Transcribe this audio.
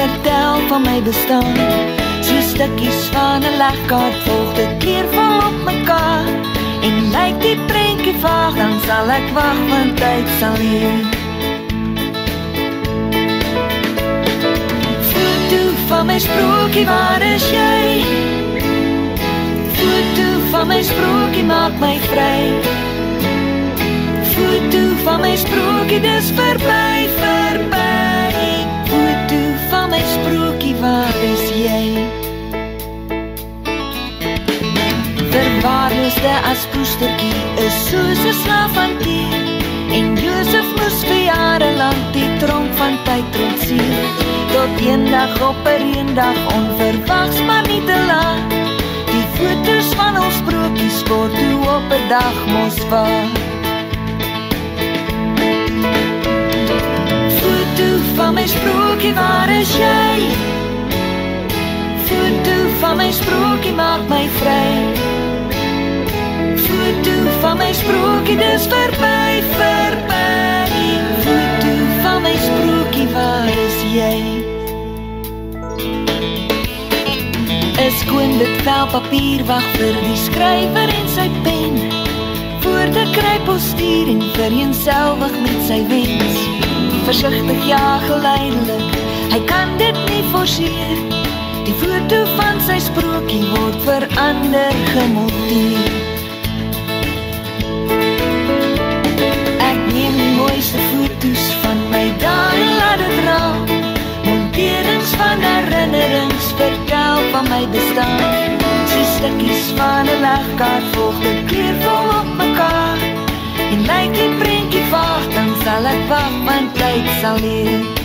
vertel van my bestaan. So stukkies van 'n legkaart volg dit keervol op mekaar. En lyk die prentjie vaag, dan sal ek wag, want tyd sal leer. Foto van my sprokie, waar is jy? Foto van my sprokie, maak my vry. Foto van my sprokie, dis verby, verby. Foto van my sprokie, waar is jy? Verwaarloosde as poestertjie is soos 'n slaaf hanteer. En Josef moes vir jare lank die tronk van tyd trotseer. Tot eendag op 'n reendag, onverwags maar nie te laat, die foto's van ons sprokies word toe op 'n dag mos waar. Foto van my sprokie, waar is jy? Foto van my sprokie, maak my vry. Foto van my sprokie, dis verby, verby. Foto van my sprokie, waar is jy? 'n skoon wit vel papier wag vir die skrywer en sy pen. Woorde kry postuur en vereenselwig met sy wens. Versigtig, ja, geleidelik, hy kan dit nie forceer. Die foto van sy sprokie word verander, gemonteer. Ek neem die mooiste foto's van my dae en laat dit raak. Monterings van herinnerings vertel van my bestaan. So stukkies van 'n legkaart volg dit kleurvol op mekaar. En lyk die prentjie vaag, dan sal ek wag, want tyd sal leer.